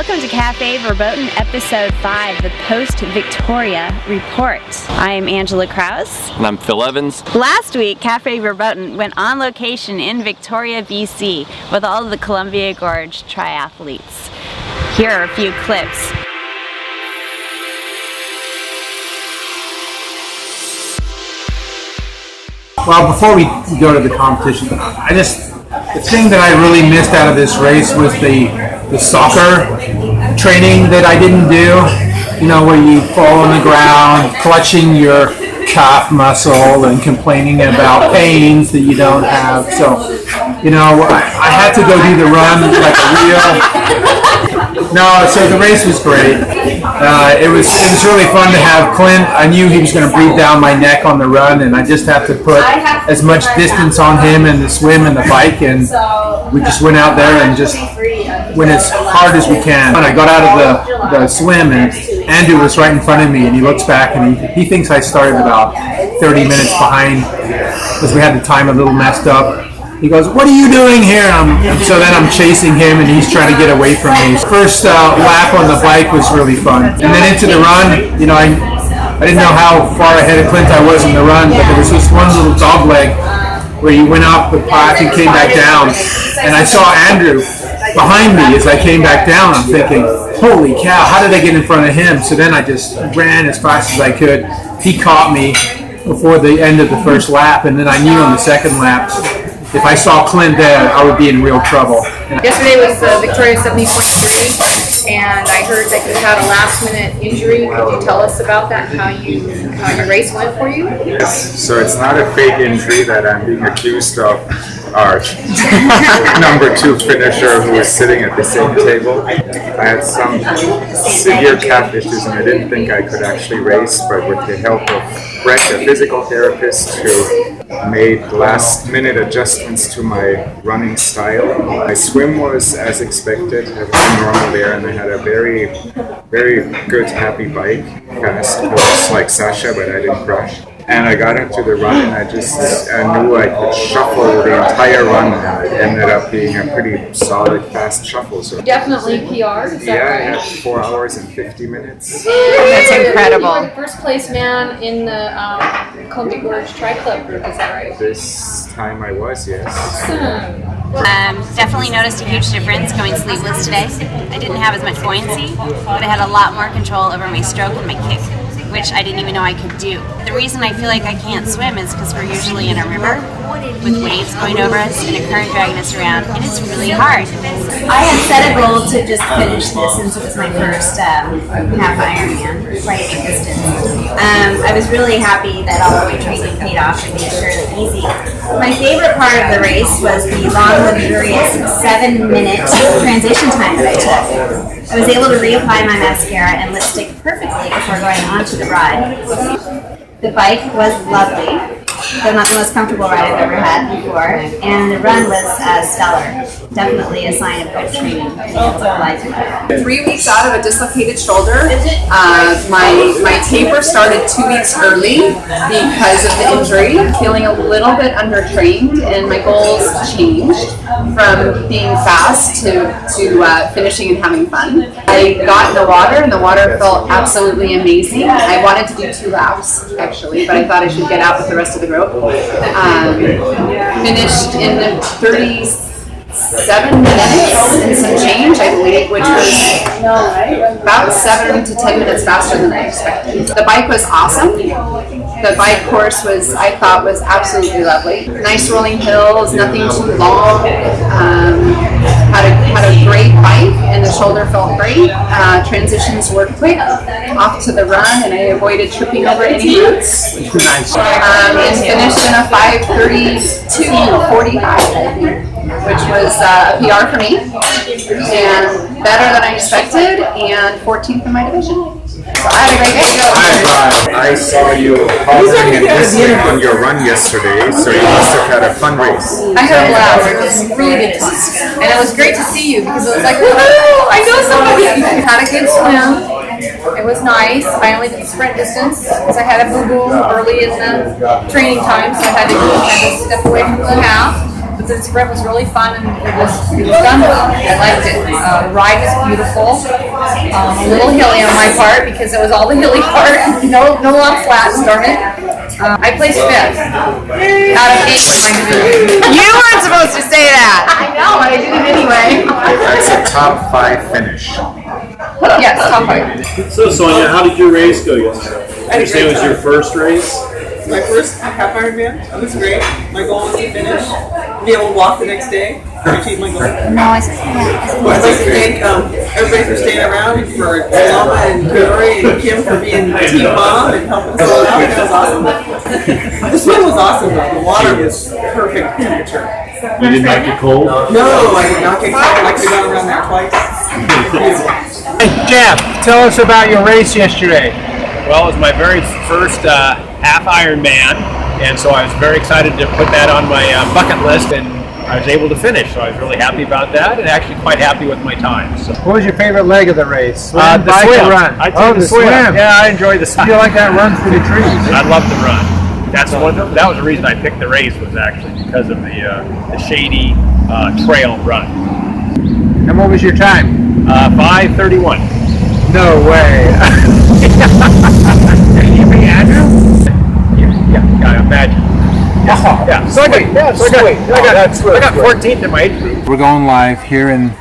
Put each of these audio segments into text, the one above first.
Welcome to Cafe Verboten Episode 5, the Post-Victoria Report. I am Angela Krause. And I'm Phil Evans. Last week, Cafe Verboten went on location in Victoria, BC with all of the Columbia Gorge triathletes. Here are a few clips. Well, before we go to the competition, the thing that I really missed out of this race was the soccer training that I didn't do. You know, where you fall on the ground, clutching your calf muscle and complaining about pains that you don't have. So, you know, I had to go do the run like a real. No, so the race was great. It was really fun to have Clint. I knew he was going to breathe down my neck on the run, and I just have to put as much distance on him in the swim and the bike, and we just went out there and just went as hard as we can. When I got out of the swim, and Andrew was right in front of me, and he looks back and he thinks I started about 30 minutes behind because we had the time a little messed up. He goes, "What are you doing here?" So then I'm chasing him, and he's trying to get away from me. First lap on the bike was really fun. And then into the run, you know, I didn't know how far ahead of Clint I was in the run, but there was this one little dog leg where he went up the path and came back down. And I saw Andrew behind me as I came back down. I'm thinking, holy cow, how did I get in front of him? So then I just ran as fast as I could. He caught me before the end of the first lap, and then I knew on the second lap, if I saw Clint there, I would be in real trouble. Yesterday was the Victoria 70.3, and I heard that you had a last-minute injury. Could you tell us about that, how your race went for you? Yes, so it's not a fake injury that I'm being accused of. Our number 2 finisher who was sitting at the same table. I had some severe calf issues and I didn't think I could actually race, but with the help of Brett, a physical therapist who made last-minute adjustments to my running style, my swim was as expected, everything normal there, and I had a very, very good, happy bike, fast course like Sasha, but I didn't crash. And I got into the run, and I knew I could shuffle the entire run, and it ended up being a pretty solid, fast shuffle. So Definitely PR. Is that right? I had 4 hours and 50 minutes. That's incredible. You were the first place man in the Columbia Gorge Tri Club group, is that right? This time I was, yes. Definitely noticed a huge difference going sleeveless today. I didn't have as much buoyancy, but I had a lot more control over my stroke and my kick, which I didn't even know I could do. The reason I feel like I can't swim is because we're usually in a river with waves going over us and a current dragging us around, and it's really hard. I had set a goal to just finish this since it was my first half Ironman, riding distance. I was really happy that all of my training paid off and made sure it was easy. My favorite part of the race was the long, luxurious 7-minute transition time that I took. I was able to reapply my mascara and lipstick perfectly before going on to the ride. The bike was lovely, though not the most comfortable ride I've ever had before, and the run was stellar. Definitely a sign of good training to be able to apply to it. 3 weeks out of a dislocated shoulder. My taper started 2 weeks early because of the injury. Feeling a little bit undertrained, and my goals changed from being fast to finishing and having fun. I got in the water, and the water felt absolutely amazing. I wanted to do 2 laps actually, but I thought I should get out with the rest of the group. Finished in 37 minutes and some change, I believe, which was about 7 to 10 minutes faster than I expected. The bike was awesome. The bike course I thought was absolutely lovely. Nice rolling hills, nothing too long. Had a great bike, and the shoulder felt great. Transitions were quick off to the run, and I avoided tripping over any roots. Nice. And finished in a 5:32:45, which was a PR for me, and better than I expected, and 14th in my division. So I had a great day. I saw you pausing and listening on your run yesterday, so you must have had a fun race. I had a blast. It was really good fun. And it was great to see you because it was like, woohoo, I know somebody. I had a good swim. It was nice. I only did sprint distance because I had a boo-boo early in the training time, so I had to kind of step away from the half. but the sprint was really fun and it was done well. I liked it. The ride was beautiful. A little hilly on my part because it was all the hilly part. No long flats, darn it. I placed 5th out of 8 in my division. You weren't supposed to say that. I know, but I did it anyway. That's a top 5 finish. Yes, top 5. So Sonia, how did your race go yesterday? I understand it was your first race. My first half Ironman. It was great. My goal was to finish, be able to walk the next day, to achieve my goal. No, I said I'd like to thank everybody for staying around, for Alma and Glory and Kim for being team mom and helping us all out. That was awesome. The swim was awesome though. The water was perfect temperature. You didn't like it cold? No, I did not get cold. I could have gone around there twice. Hey, Jeff, tell us about your race yesterday. Well, it was my very first half Ironman, and so I was very excited to put that on my bucket list, and I was able to finish, so I was really happy about that, and actually quite happy with my time. So. What was your favorite leg of the race? Swim, The bike, swim. or run? I took the swim. Yeah, I enjoyed the swim. You like that run through the trees? I love the run. That was the reason I picked the race, was actually because of the shady trail run. And what was your time? 5:31. No way. You beat Andrew? Yeah, I imagine. Yeah, so I got 14th in my age group. We're going live here in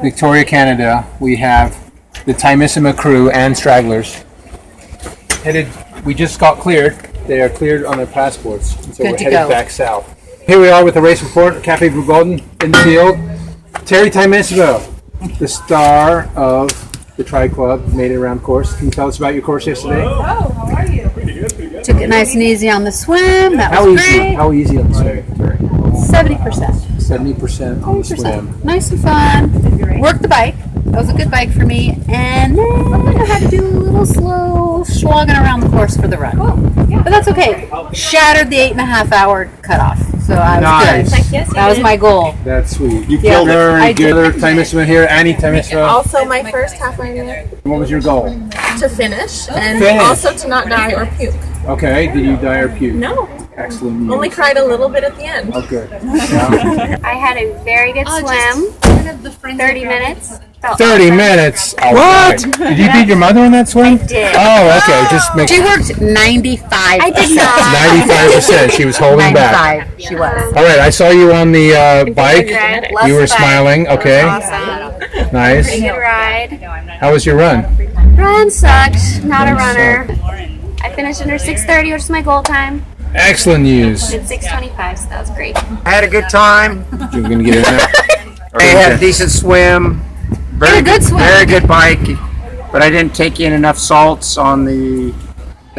Victoria, Canada. We have the Timissima crew and stragglers. We just got cleared. They are cleared on their passports. And so we're headed back south. Here we are with the race report. Cafe Verboten in the field. Terry Timissima, the star of the Tri Club, made it around course. Can you tell us about your course yesterday? Took it nice and easy on the swim. That was great. How easy on the swim, Terry? 70%. 70% on the swim. 70%. Nice and fun. Worked the bike. That was a good bike for me. And then I had to do a little slow slogging around the course for the run. But that's okay. Shattered the 8.5 hour cutoff. So I was good. That was my goal. That's sweet. You killed it. Very good. Other Timissima here, Annie Timissima. Also, my first half Ironman What was your goal? to finish and Finish. also to not die or puke. Okay, did you die or puke? No, Excellent news. only cried a little bit at the end. Oh, good. Yeah. I had a very good swim. 30 minutes. Felt 30 awesome. minutes. What? Did you beat your mother on that swim? I did. Oh, okay. Just make She worked 95%. I did not. 95%. She was holding back. 95. She was. All right, I saw you on the bike. Good. You were Love the bike. smiling. Okay, Awesome. nice. Pretty good ride. How was your run? Run sucked. Not a runner. I finished under 6:30, which is my goal time. Excellent news. Did 6:25, so that was great. I had a good time. You're gonna get in there. I had a decent swim. Had a good swim. Very good bike, but I didn't take in enough salts on the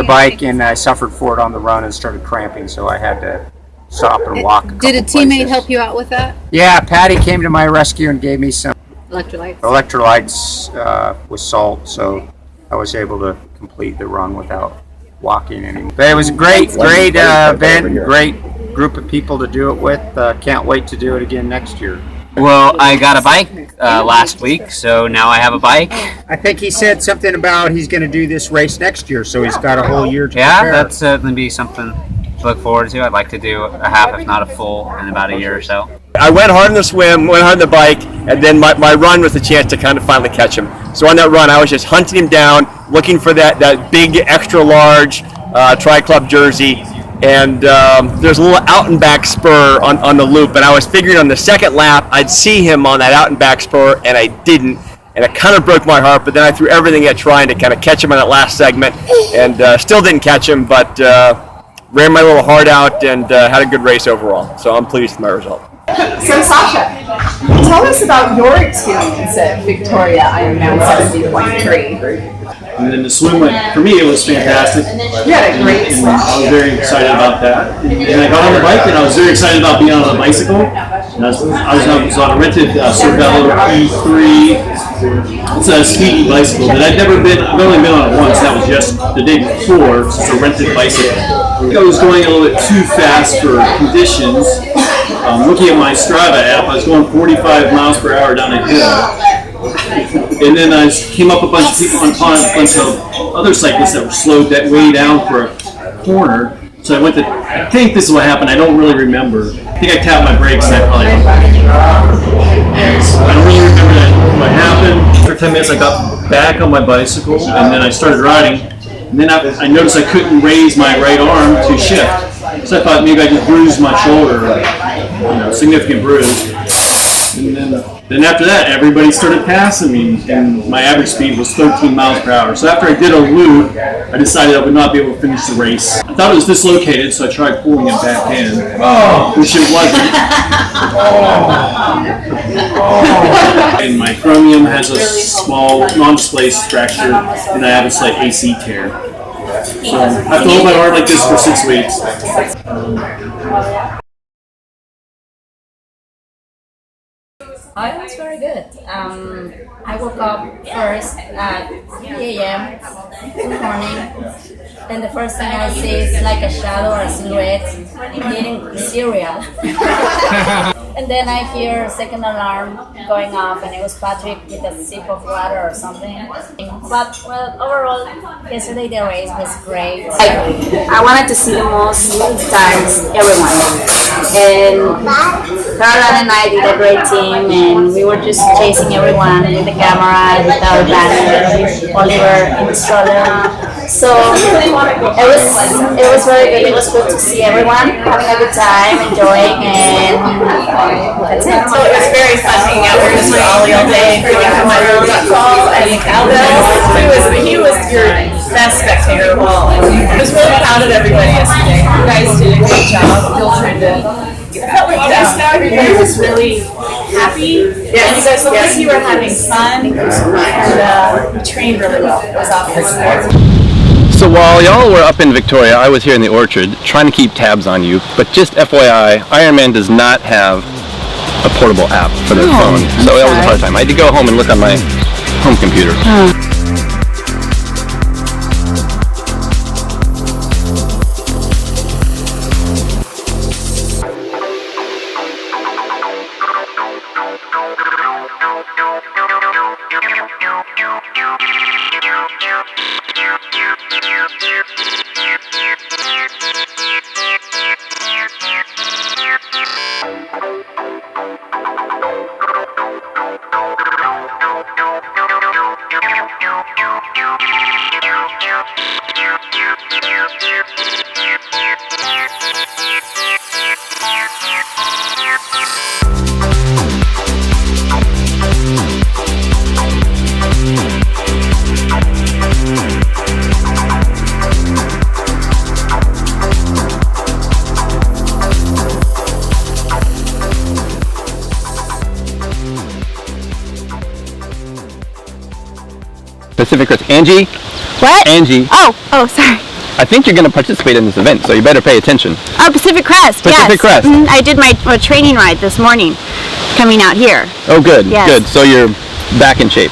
bike, and I suffered for it on the run and started cramping, so I had to stop and walk. Did a teammate help you out with that? Yeah, Patty came to my rescue and gave me some Electrolytes. electrolytes with salt, so I was able to complete the run without walking anymore. But it was a great event, great group of people to do it with. Can't wait to do it again next year. Well, I got a bike last week, so now I have a bike. I think he said something about he's going to do this race next year, so he's got a whole year to Yeah, prepare. that's going to be something to look forward to. I'd like to do a half, if not a full, in about a year or so. I went hard on the swim, went hard on the bike, and then my run was the chance to kind of finally catch him. So on that run, I was just hunting him down, looking for that big, extra large Tri-Club jersey. And there's a little out and back spur on the loop, and I was figuring on the second lap I'd see him on that out and back spur, and I didn't, and it kind of broke my heart. But then I threw everything at trying to kind of catch him on that last segment, and still didn't catch him, but ran my little heart out and had a good race overall. So I'm pleased with my result. So Sasha, tell us about your experience at Victoria Ironman 70.3. And then the swim, for me, it was fantastic. You had a great swim. I was very excited about that. And I got on the bike, and I was very excited about being on a bicycle. And I was on a rented Verboten E5. It's a speedy bicycle that I've only been on it once. That was just the day before. It's a rented bicycle. I think I was going a little bit too fast for conditions. Looking at my Strava app, I was going 45 miles per hour down a hill. And then I came up a bunch of people on a bunch of other cyclists that were slowed that way down for a corner. So I think this is what happened. I don't really remember. I think I tapped my brakes and I don't really remember what happened. After 10 minutes, I got back on my bicycle and then I started riding. And then I noticed I couldn't raise my right arm to shift. So I thought maybe I just bruised my shoulder, significant bruise. And then after that, everybody started passing me, and my average speed was 13 miles per hour. So after I did a loop, I decided I would not be able to finish the race. I thought it was dislocated, so I tried pulling it back in, which it wasn't. And my chromium has a small non-displaced fracture, and I have a slight AC tear. So I have to hold my arm like this for 6 weeks. I was very good. I woke up first at 3 a.m. in the morning. Then the first thing I see is like a shadow or a silhouette eating cereal. And then I hear a second alarm going off, and it was Patrick with a sip of water or something. But well, overall, yesterday the race was great. I wanted to see the most times everyone. And Caroline and I did a great team, and we were just chasing everyone with the camera and with our banner, Oliver in the stroller. So it was very good. It was good to see everyone having a good time, enjoying, and that's it. So it was very fun hanging out with Mr. Ollie all day, feeling how my girl got tall and cowbells. He was your best spectator of all. I was really proud of everybody yesterday. You guys did a great job. Bill tried to. I felt like everybody was really happy. Yes. And you guys looked like you were having fun. And you trained really well. It was awesome. So while y'all were up in Victoria, I was here in the orchard trying to keep tabs on you. But just FYI, Ironman does not have a portable app for their phone. So that was a hard time. I had to go home and look on my home computer. Pacific Crest. Angie? What? Angie. Oh, sorry. I think you're going to participate in this event, so you better pay attention. Oh, Pacific Crest. Pacific Crest. I did my training ride this morning, coming out here. Oh, good. Yes. Good. So you're back in shape.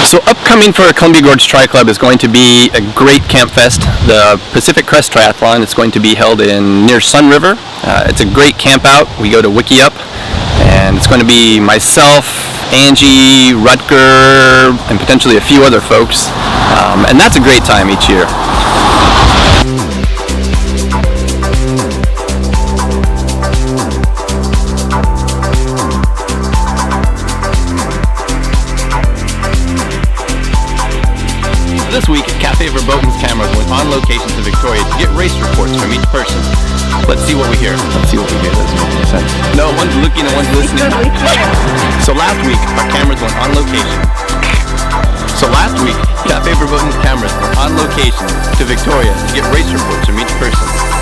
So upcoming for Columbia Gorge Tri Club is going to be a great camp fest. The Pacific Crest Triathlon is going to be held near Sun River. It's a great camp out. We go to Wiki Up, and it's going to be myself, Angie, Rutger, and potentially a few other folks. And that's a great time each year. This week, Cafe Verboten's cameras went on location to Victoria to get race reports from each person. Let's see what we hear. Let's see what we hear. Doesn't make any sense. No, one's looking and one's listening. So last week, our cameras went on location. Cafe Verboten's cameras went on location to Victoria to get race reports from each person.